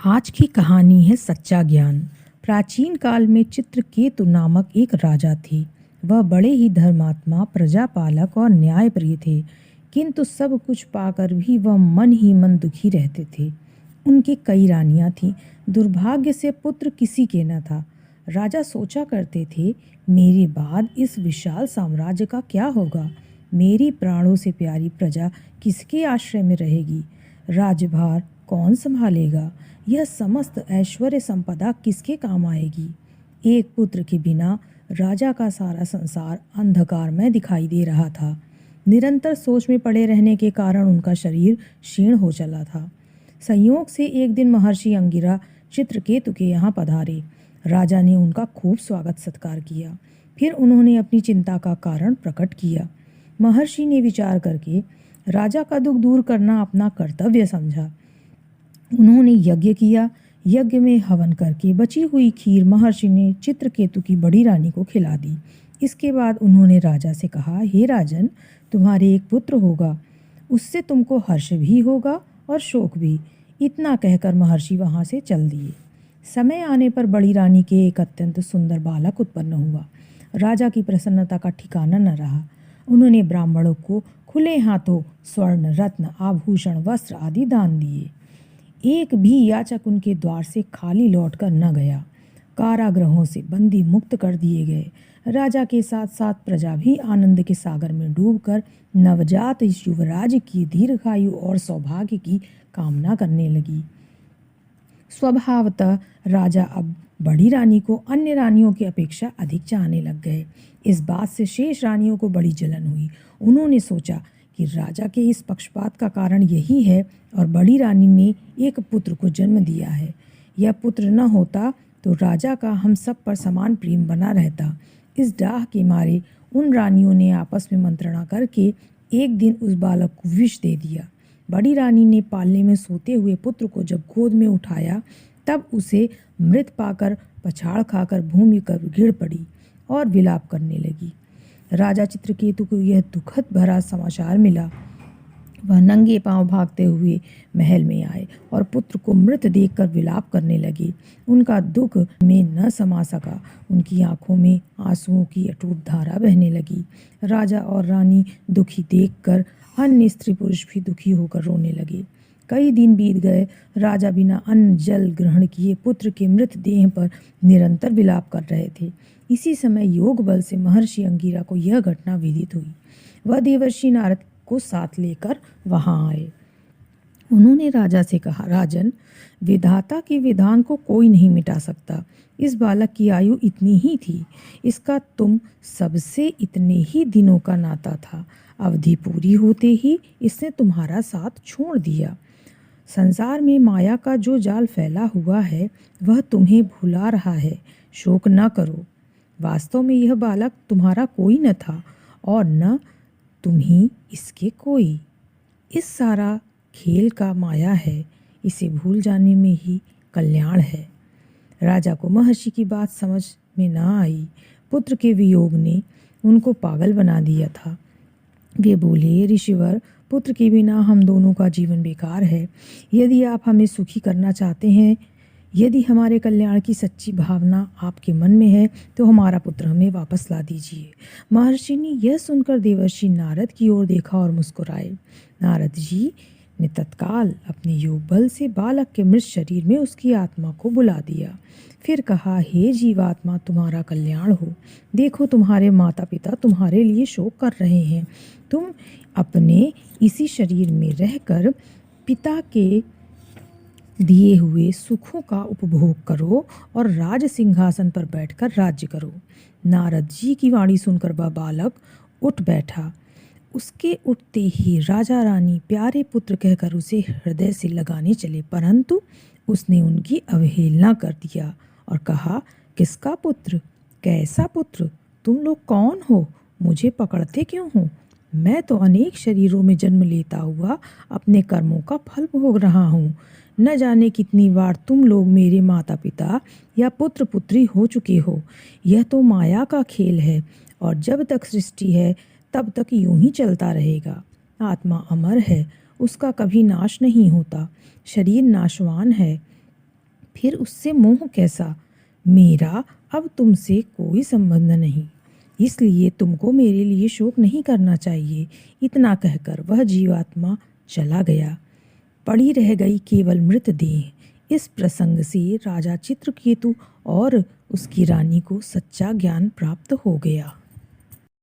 आज की कहानी है सच्चा ज्ञान। प्राचीन काल में चित्रकेतु नामक एक राजा थे। वह बड़े ही धर्मात्मा, प्रजापालक और न्यायप्रिय थे, किंतु सब कुछ पाकर भी वह मन ही मन दुखी रहते थे। उनकी कई रानियां थीं, दुर्भाग्य से पुत्र किसी के न था। राजा सोचा करते थे, मेरे बाद इस विशाल साम्राज्य का क्या होगा? मेरी प्राणों से प्यारी प्रजा किसके आश्रय में रहेगी? राजभार कौन संभालेगा? यह समस्त ऐश्वर्य संपदा किसके काम आएगी? एक पुत्र के बिना राजा का सारा संसार अंधकार में दिखाई दे रहा था। निरंतर सोच में पड़े रहने के कारण उनका शरीर क्षीण हो चला था। संयोग से एक दिन महर्षि अंगिरा चित्रकेतु के यहाँ पधारे। राजा ने उनका खूब स्वागत सत्कार किया। फिर उन्होंने अपनी चिंता का कारण प्रकट किया। महर्षि ने विचार करके राजा का दुख दूर करना अपना कर्तव्य समझा। उन्होंने यज्ञ किया। यज्ञ में हवन करके बची हुई खीर महर्षि ने चित्रकेतु की बड़ी रानी को खिला दी। इसके बाद उन्होंने राजा से कहा, हे राजन, तुम्हारे एक पुत्र होगा, उससे तुमको हर्ष भी होगा और शोक भी। इतना कहकर महर्षि वहां से चल दिए। समय आने पर बड़ी रानी के एक अत्यंत सुंदर बालक उत्पन्न हुआ। राजा की प्रसन्नता का ठिकाना न रहा। उन्होंने ब्राह्मणों को खुले हाथों स्वर्ण, रत्न, आभूषण, वस्त्र आदि दान दिए। एक भी याचक उनके द्वार से खाली लौटकर न गया। कारागृहों से बंदी मुक्त कर दिए गए। राजा के साथ साथ प्रजा भी आनंद के सागर में डूबकर नवजात युवराज की दीर्घायु और सौभाग्य की कामना करने लगी। स्वभावतः राजा अब बड़ी रानी को अन्य रानियों की अपेक्षा अधिक चाहने लग गए। इस बात से शेष रानियों को बड़ी जलन हुई। उन्होंने सोचा कि राजा के इस पक्षपात का कारण यही है और बड़ी रानी ने एक पुत्र को जन्म दिया है। यह पुत्र न होता तो राजा का हम सब पर समान प्रेम बना रहता। इस डाह के मारे उन रानियों ने आपस में मंत्रणा करके एक दिन उस बालक को विष दे दिया। बड़ी रानी ने पालने में सोते हुए पुत्र को जब गोद में उठाया तब उसे मृत पाकर पछाड़ खाकर भूमि पर गिर पड़ी और विलाप करने लगी। राजा चित्रकेतु को यह दुखद भरा समाचार मिला। वह नंगे पांव भागते हुए महल में आए और पुत्र को मृत देखकर विलाप करने लगे। उनका दुख में न समा सका। उनकी आंखों में आंसुओं की अटूट धारा बहने लगी। राजा और रानी दुखी देखकर अन्य स्त्री पुरुष भी दुखी होकर रोने लगे। कई दिन बीत गए। राजा बिना अन्न जल ग्रहण किए पुत्र के मृत देह पर निरंतर विलाप कर रहे थे। इसी समय योग बल से महर्षि अंगिरा को यह घटना विदित हुई। वह देवर्षि नारद को साथ लेकर वहां आए। उन्होंने राजा से कहा, राजन, विधाता के विधान को कोई नहीं मिटा सकता। इस बालक की आयु इतनी ही थी। इसका तुम सबसे इतने ही दिनों का नाता था। अवधि पूरी होते ही इसने तुम्हारा साथ छोड़ दिया। संसार में माया का जो जाल फैला हुआ है वह तुम्हें भुला रहा है। शोक न करो। वास्तव में यह बालक तुम्हारा कोई न था और न तुम ही इसके कोई। इस सारा खेल का माया है। इसे भूल जाने में ही कल्याण है। राजा को महर्षि की बात समझ में न आई। पुत्र के वियोग ने उनको पागल बना दिया था। वे बोले, ऋषिवर, पुत्र के बिना हम दोनों का जीवन बेकार है। यदि आप हमें सुखी करना चाहते हैं, यदि हमारे कल्याण की सच्ची भावना आपके मन में है तो हमारा पुत्र हमें वापस ला दीजिए। महर्षि ने यह सुनकर देवर्षि नारद की ओर देखा और मुस्कुराए। नारद जी ने तत्काल अपने योग बल से बालक के मृत शरीर में उसकी आत्मा को बुला दिया। फिर कहा, हे जीवात्मा, तुम्हारा कल्याण हो। देखो, तुम्हारे माता पिता तुम्हारे लिए शोक कर रहे हैं। तुम अपने इसी शरीर में रहकर पिता के दिए हुए सुखों का उपभोग करो और राज सिंहासन पर बैठकर राज्य करो। नारद जी की वाणी सुनकर वह बालक उठ बैठा। उसके उठते ही राजा रानी प्यारे पुत्र कहकर उसे हृदय से लगाने चले, परंतु उसने उनकी अवहेलना कर दिया और कहा, किसका पुत्र? कैसा पुत्र? तुम लोग कौन हो? मुझे पकड़ते क्यों हो? मैं तो अनेक शरीरों में जन्म लेता हुआ अपने कर्मों का फल भोग रहा हूँ। न जाने कितनी बार तुम लोग मेरे माता पिता या पुत्र पुत्री हो चुके हो। यह तो माया का खेल है और जब तक सृष्टि है तब तक यूं ही चलता रहेगा। आत्मा अमर है, उसका कभी नाश नहीं होता। शरीर नाशवान है, फिर उससे मोह कैसा? मेरा अब तुमसे कोई संबंध नहीं, इसलिए तुमको मेरे लिए शोक नहीं करना चाहिए। इतना कहकर वह जीवात्मा चला गया। पड़ी रह गई केवल मृतदेह। इस प्रसंग से राजा चित्रकेतु और उसकी रानी को सच्चा ज्ञान प्राप्त हो गया।